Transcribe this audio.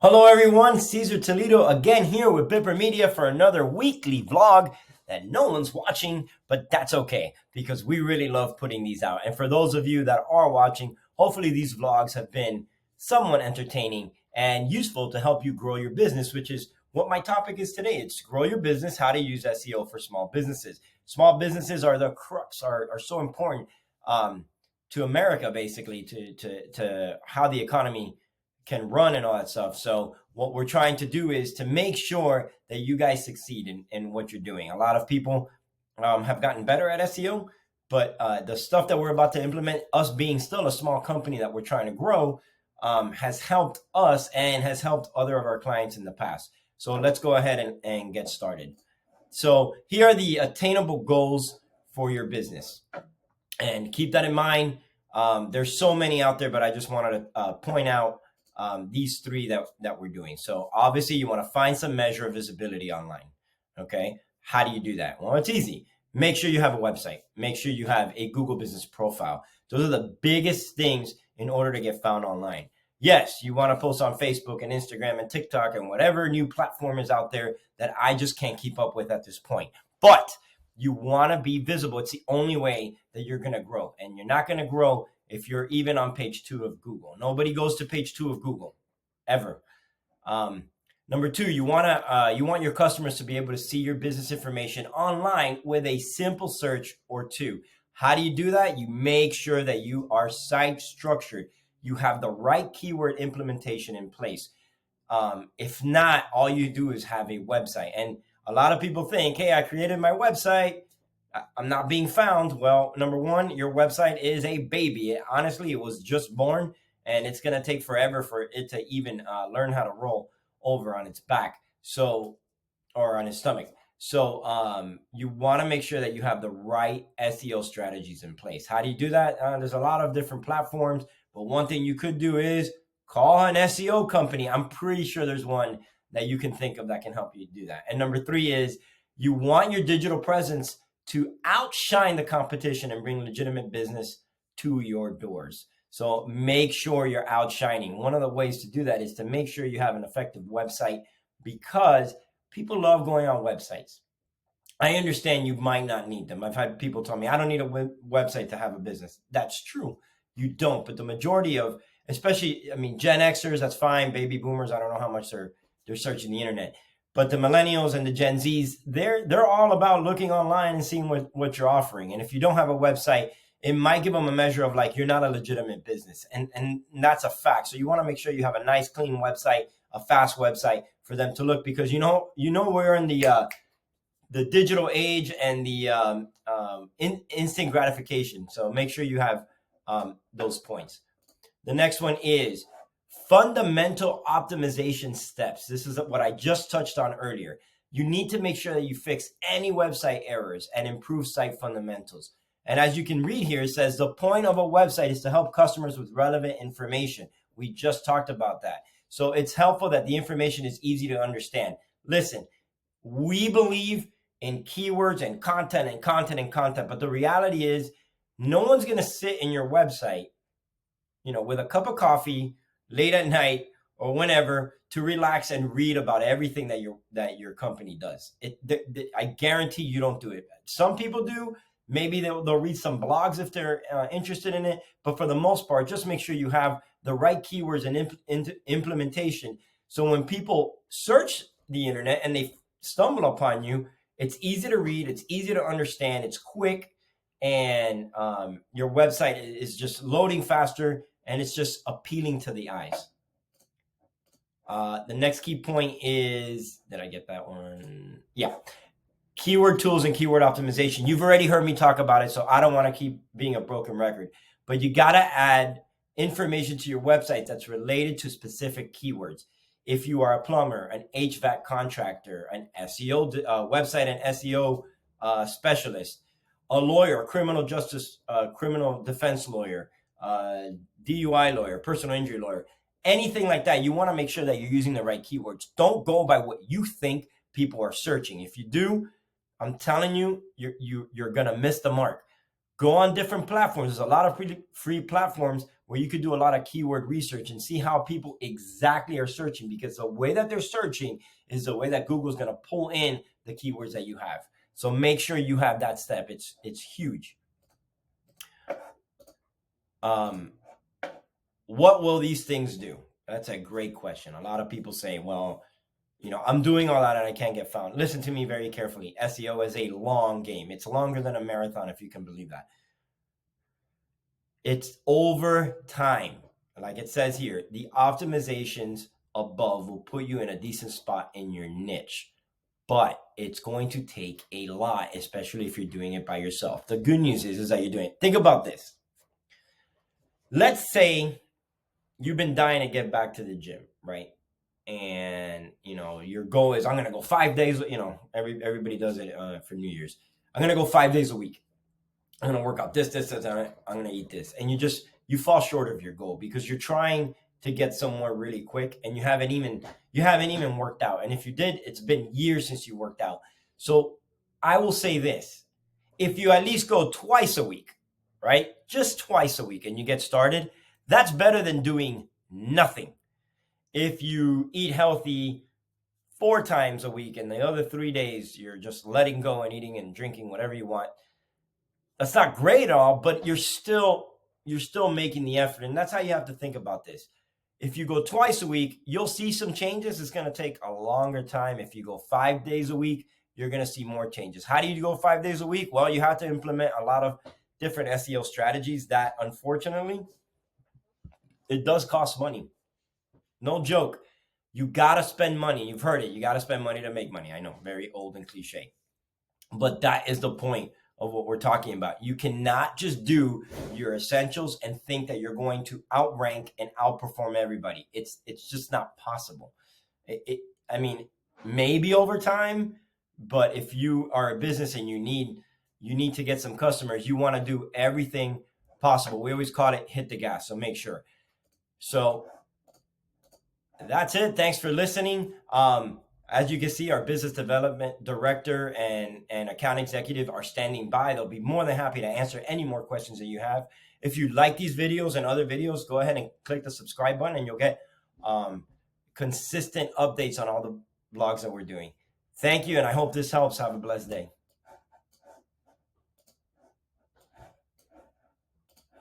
Hello everyone, Cesar Toledo again here with Bipper Media for another weekly vlog that no one's watching, but that's okay because we really love putting these out. And for those of you that are watching, hopefully these vlogs have been somewhat entertaining and useful to help you grow your business, which is what my topic is today. It's grow your business, how to use SEO for small businesses. Small businesses are the crux, are so important to America, basically, to how the economy can run and all that stuff. So what we're trying to do is to make sure that you guys succeed in what you're doing. A lot of people have gotten better at SEO, but the stuff that we're about to implement, us being still a small company that we're trying to grow, has helped us and has helped other of our clients in the past. So let's go ahead and get started. So here are the attainable goals for your business. And keep that in mind. There's so many out there, but I just wanted to point out these three that we're doing. So obviously you want to find some measure of visibility online. Okay. How do you do that? Well, it's easy. Make sure you have a website. Make sure you have a Google business profile. Those are the biggest things in order to get found online. Yes, you want to post on Facebook and Instagram and TikTok and whatever new platform is out there that I just can't keep up with at this point. But you want to be visible. It's the only way that you're going to grow. And you're not going to grow if you're even on page 2 of Google. Nobody goes to page 2 of Google ever. Number 2, you want your customers to be able to see your business information online with a simple search or two. How do you do that? You make sure that you are site structured. You have the right keyword implementation in place. If not, all you do is have a website. And a lot of people think, hey, I created my website, I'm not being found. Well, number one, your website is a baby. Honestly, it was just born, and it's going to take forever for it to even learn how to roll over on its back, or on its stomach. So you want to make sure that you have the right SEO strategies in place. How do you do that? There's a lot of different platforms, but one thing you could do is call an SEO company. I'm pretty sure there's one that you can think of that can help you do that. And number 3 is you want your digital presence to outshine the competition and bring legitimate business to your doors. So make sure you're outshining. One of the ways to do that is to make sure you have an effective website, because people love going on websites. I understand you might not need them. I've had people tell me, I don't need a website to have a business. That's true. You don't. But the majority of, especially, Gen Xers, that's fine. Baby boomers, I don't know how much they're searching the internet. But the millennials and the Gen Zs, they're all about looking online and seeing what you're offering. And if you don't have a website, it might give them a measure of like, you're not a legitimate business. And that's a fact. So you want to make sure you have a nice, clean website, a fast website for them to look, because we're in the digital age and the instant gratification. So make sure you have those points. The next one is fundamental optimization steps. This is what I just touched on earlier. You need to make sure that you fix any website errors and improve site fundamentals. And as you can read here, it says the point of a website is to help customers with relevant information. We just talked about that. So it's helpful that the information is easy to understand. Listen, we believe in keywords and content and content and content, but the reality is no one's going to sit in your website, with a cup of coffee late at night or whenever to relax and read about everything that your company does. I guarantee you don't do it. Some people do. Maybe they'll read some blogs if they're interested in it. But for the most part, just make sure you have the right keywords and implementation. So when people search the internet and they stumble upon you, it's easy to read, it's easy to understand, it's quick, and your website is just loading faster, and it's just appealing to the eyes. The next key point is, did I get that one? Yeah. Keyword tools and keyword optimization. You've already heard me talk about it, so I don't want to keep being a broken record. But you got to add information to your website that's related to specific keywords. If you are a plumber, an HVAC contractor, an SEO website and SEO specialist, a lawyer, a criminal defense lawyer, DUI lawyer, personal injury lawyer, anything like that, you want to make sure that you're using the right keywords. Don't go by what you think people are searching. If you do, I'm telling you, you're going to miss the mark. Go on different platforms. There's a lot of free platforms where you could do a lot of keyword research and see how people exactly are searching, because the way that they're searching is the way that Google's going to pull in the keywords that you have. So make sure you have that step. It's huge. What will these things do? That's a great question. A lot of people say, well, I'm doing all that and I can't get found. Listen to me very carefully. SEO is a long game. It's longer than a marathon, if you can believe that. It's over time. Like it says here, the optimizations above will put you in a decent spot in your niche, but it's going to take a lot, especially if you're doing it by yourself. The good news is that you're doing it. Think about this. Let's say you've been dying to get back to the gym, right? And your goal is, I'm going to go 5 days. Everybody does it for New Year's. I'm going to go 5 days a week. I'm going to work out this. I'm going to eat this. And you fall short of your goal because you're trying to get somewhere really quick and you haven't even worked out. And if you did, it's been years since you worked out. So I will say this, if you at least go twice a week, right? Just twice a week and you get started, that's better than doing nothing. If you eat healthy 4 times a week and the other 3 days you're just letting go and eating and drinking whatever you want, that's not great at all, but you're still making the effort. And that's how you have to think about this. If you go twice a week, you'll see some changes. It's going to take a longer time. If you go 5 days a week, you're going to see more changes. How do you go 5 days a week? Well, you have to implement a lot of different SEO strategies that, unfortunately, it does cost money. No joke. You got to spend money. You've heard it. You got to spend money to make money. I know, very old and cliche. But that is the point of what we're talking about. You cannot just do your essentials and think that you're going to outrank and outperform everybody. It's just not possible. I mean, maybe over time, but if you are a business and you need to get some customers, you want to do everything possible. We always call it hit the gas, so make sure. So that's it. Thanks for listening. As you can see, our business development director and account executive are standing by. They'll be more than happy to answer any more questions that you have. If you like these videos and other videos, go ahead and click the subscribe button and you'll get consistent updates on all the vlogs that we're doing. Thank you, and I hope this helps. Have a blessed day.